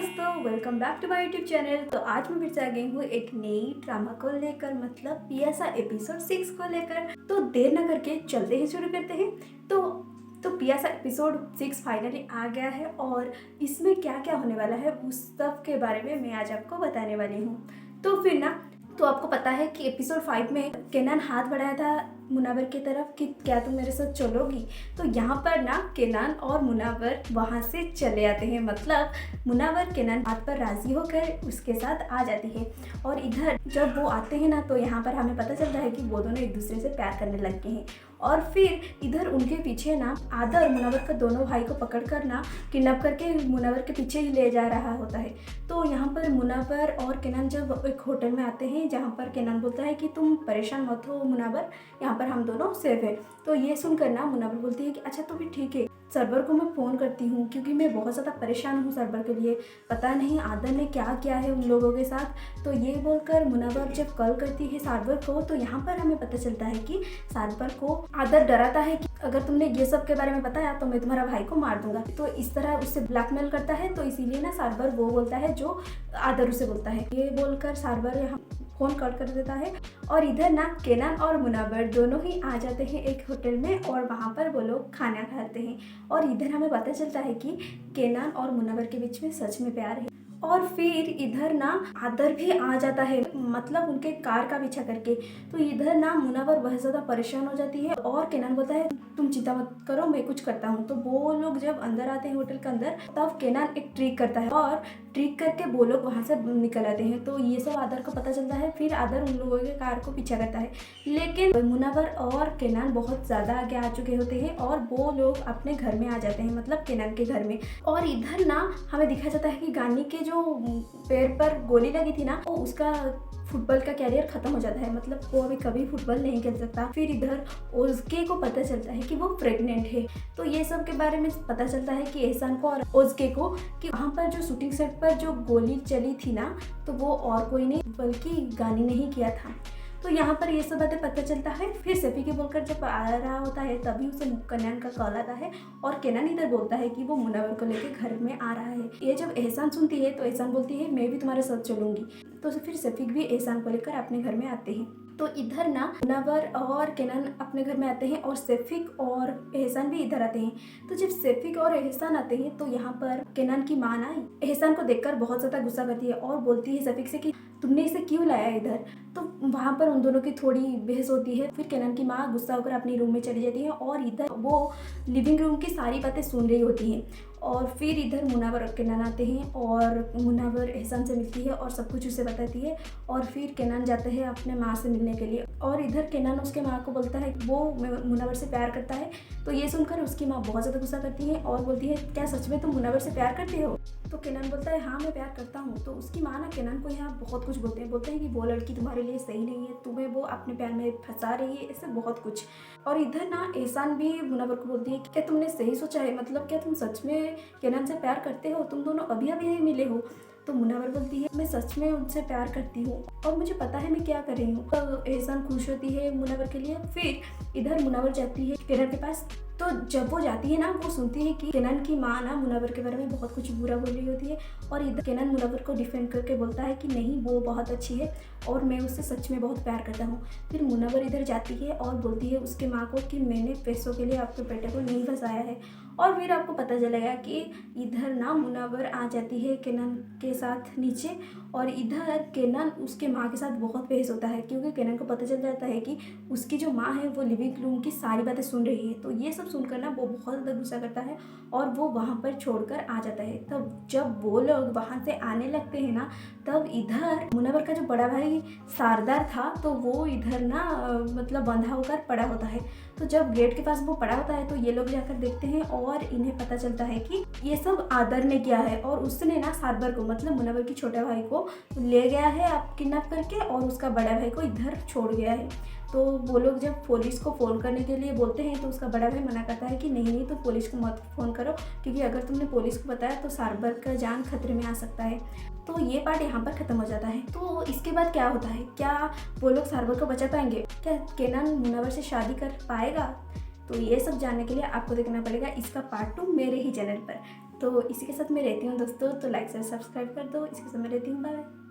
दोस्तों, welcome back to my YouTube channel. तो आज मैं फिर से आ गई हूँ एक नई ड्रामा को लेकर, मतलब पियासा एपिसोड 6 को लेकर। तो देर ना करके चलते ही शुरू करते हैं। तो पियासा एपिसोड 6 फाइनली आ गया है और इसमें क्या क्या होने वाला है उस सब के बारे में मैं आज आपको बताने वाली हूँ। तो फिर ना, तो आपको पता है कि एपिसोड 5 में केनान हाथ बढ़ाया था मुनावर की तरफ कि क्या तुम मेरे साथ चलोगी। तो यहाँ पर ना केनान और मुनावर वहाँ से चले आते हैं, मतलब मुनावर केनान बात पर राजी होकर उसके साथ आ जाती है। और इधर जब वो आते हैं ना, तो यहाँ पर हमें पता चलता है कि वो दोनों एक दूसरे से प्यार करने लग गए हैं। और फिर इधर उनके पीछे ना आदर मुनावर का दोनों भाई को पकड़ कर ना किडनैप करके मुनावर के पीछे ही ले जा रहा होता है। तो यहाँ पर मुनावर और केनान जब एक होटल में आते हैं, जहाँ पर केनान बोलता है कि तुम परेशान मत हो मुनावर, यहाँ पर हम दोनों सेफ है। तो ये सुनकर ना मुनावर बोलती है कि अच्छा तो भी ठीक है, सरवर को मैं फ़ोन करती हूँ क्योंकि मैं बहुत ज़्यादा परेशान हूँ सरवर के लिए, पता नहीं आदर ने क्या किया है उन लोगों के साथ। तो ये बोलकर मुनावर जब कॉल करती है सरवर को, तो यहाँ पर हमें पता चलता है कि सरवर को आदर डराता है कि अगर तुमने ये सब के बारे में बताया तो मैं तुम्हारा भाई को मार दूंगा। तो इस तरह उससे ब्लैकमेल करता है। तो इसीलिए ना सरवर वो बोलता है जो आदर उसे बोलता है। ये बोलकर सरवर यहाँ फ़ोन कट कर देता है। और इधर ना केनान और मुनावर दोनों ही आ जाते हैं एक होटल में और वहाँ पर वो लोग खाना खाते हैं। और इधर हमें पता चलता है कि केनान और मुनावर के बीच में सच में प्यार है। और फिर इधर ना आदर भी आ जाता है, मतलब उनके कार का पीछा करके। तो इधर ना मुनावर बहुत ज़्यादा परेशान हो जाती है और केनान बोलता है तुम चिंता मत करो, मैं कुछ करता हूँ। तो वो लोग जब अंदर आते हैं होटल के अंदर, तब केनान एक ट्रिक करता है और ट्रिक करके वो लोग वहाँ से निकल आते हैं। तो ये सब आदर को पता चलता है। फिर आदर उन लोगों के कार को पीछा करता है, लेकिन मुनावर और केनान बहुत ज़्यादा आगे आ चुके होते हैं और वो लोग अपने घर में आ जाते हैं, मतलब केनान के घर में। और इधर ना हमें दिखाया जाता है कि गानी के जो पैर पर गोली लगी थी ना, वो उसका फुटबॉल का कैरियर खत्म हो जाता है, मतलब वो अभी कभी फुटबॉल नहीं खेल सकता। फिर इधर ओज़के को पता चलता है कि वो प्रेग्नेंट है। तो ये सब के बारे में पता चलता है कि एहसान को और ओज़के को कि वहाँ पर जो शूटिंग सेट पर जो गोली चली थी ना, तो वो और कोई नहीं बल्कि गानी ने ही किया था। तो यहाँ पर ये सब बातें पता चलता है। फिर सैफी के बोलकर जब आ रहा होता है, तभी उसे केनान का कॉल आता है और केनान इधर बोलता है कि वो मुनावर को लेकर घर में आ रहा है। ये जब एहसान सुनती है तो एहसान बोलती है मैं भी तुम्हारे साथ चलूंगी। तो फिर सैफिक भी एहसान को लेकर अपने घर में आते हैं। तो इधर ना मुनावर और केनान अपने घर में आते हैं और सैफिक और एहसान भी इधर आते हैं। तो जब सैफिक और एहसान आते हैं, तो यहाँ पर केनान की माँ ना एहसान को देखकर बहुत ज़्यादा गुस्सा करती है और बोलती है सैफिक से कि तुमने इसे क्यों लाया इधर। तो वहाँ पर उन दोनों की थोड़ी बहस होती है। फिर केनान की माँ गुस्सा होकर अपनी रूम में चली जाती है और इधर वो लिविंग रूम की सारी बातें सुन रही होती हैं। और फिर इधर मुनावर और केनान आते हैं और मुनावर एहसान से मिलती है और सब कुछ उसे बताती है। और फिर केनान जाता है अपने माँ से मिलने के लिए और इधर केनान उसके माँ को बोलता है वो मुनावर से प्यार करता है। तो ये सुनकर उसकी माँ बहुत ज़्यादा गुस्सा करती है और बोलती है क्या सच में तुम मुनावर से प्यार करते हो। तो केनान बोलता है हाँ मैं प्यार करता हूँ। तो उसकी माँ ना केनान को यहाँ बहुत कुछ बोलते हैं कि वो लड़की तुम्हारे लिए सही नहीं है, तुम्हें वो अपने प्यार में फंसा रही है, ऐसे बहुत कुछ। और इधर ना एहसान भी मुनावर को बोलती है कि क्या तुमने सही सोचा है, मतलब क्या तुम सच में केनान से प्यार करते हो, तुम दोनों अभी अभी मिले हो। तो मुनावर बोलती है मैं सच में उनसे प्यार करती हूँ और मुझे पता है मैं क्या कर रही हूँ। तो एहसान खुश होती है मुनावर के लिए। फिर इधर मुनावर जाती है केनान के पास। तो जब वो जाती है ना, वो सुनती है कि केनान की माँ ना मुनावर के बारे में बहुत कुछ बुरा बोल रही होती है। और इधर केनान मुनावर को डिफेंड करके बोलता है कि नहीं वो बहुत अच्छी है और मैं उससे सच में बहुत प्यार करता हूँ। फिर मुनावर इधर जाती है और बोलती है उसके माँ को कि मैंने पैसों के लिए आपके बेटे को नहीं फंसाया है। और फिर आपको पता चलेगा कि इधर ना मुनावर आ जाती है केनान के साथ नीचे और इधर केनान उसके माँ के साथ बहुत बहस होता है क्योंकि केनान को पता चल जाता है कि उसकी जो माँ है वो लिविंग रूम की सारी बातें सुन रही है। तो ये सब सुनकर ना वो बहुत ज़्यादा गुस्सा करता है और वो वहाँ पर छोड़कर आ जाता है। तब जब वो लोग वहाँ से आने लगते हैं ना, तब इधर मुनावर का जो बड़ा भाई सरदार था, तो वो इधर ना मतलब बंधा होकर पड़ा होता है। तो जब गेट के पास वो पड़ा होता है, तो ये लोग जाकर देखते हैं और इन्हें पता चलता है कि ये सब आदर ने किया है और उसने ना सरवर को, मतलब मुनावर की छोटे भाई को ले गया है आप किडनैप करके और उसका बड़ा भाई को इधर छोड़ गया है। तो वो लोग जब पुलिस को फ़ोन करने के लिए बोलते हैं, तो उसका बड़ा भाई मना करता है कि नहीं तो पुलिस को मत फ़ोन करो क्योंकि अगर तुमने पुलिस को बताया तो सरवर का जान खतरे में आ सकता है। तो ये पार्ट यहाँ पर ख़त्म हो जाता है। तो इसके बाद क्या होता है, क्या वो लोग सरवर को बचा पाएंगे, क्या केनान मुनावर से शादी कर पाएगा? तो ये सब जानने के लिए आपको देखना पड़ेगा इसका पार्ट 2 मेरे ही चैनल पर। तो इसी के साथ मैं रहती हूँ दोस्तों, तो लाइक से सब्सक्राइब कर दो। इसके साथ मैं रहती हूँ, बाय।